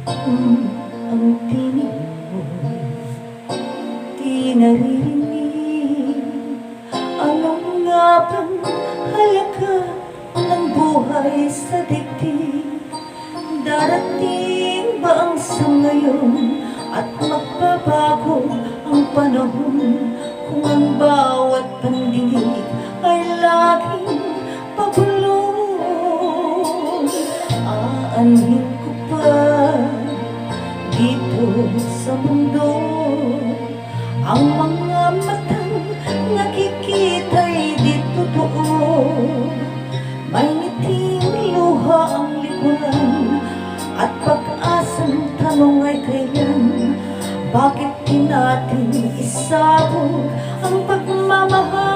Ang tinig mo'y di naririnig. Alam nga bang halaga ng buhay sa daigdig? Darating ba ang sa ngayon at magbabago ang panahon kung ang bawat pandinig ay laging pabulong? Aanhin ko pa dito sa mundo ang mga matang nakikita'y di totoo. May ngiting luha ang likuran at pag-asang tanong ay kailan? Bakit di natin isabog ang pagmamahal?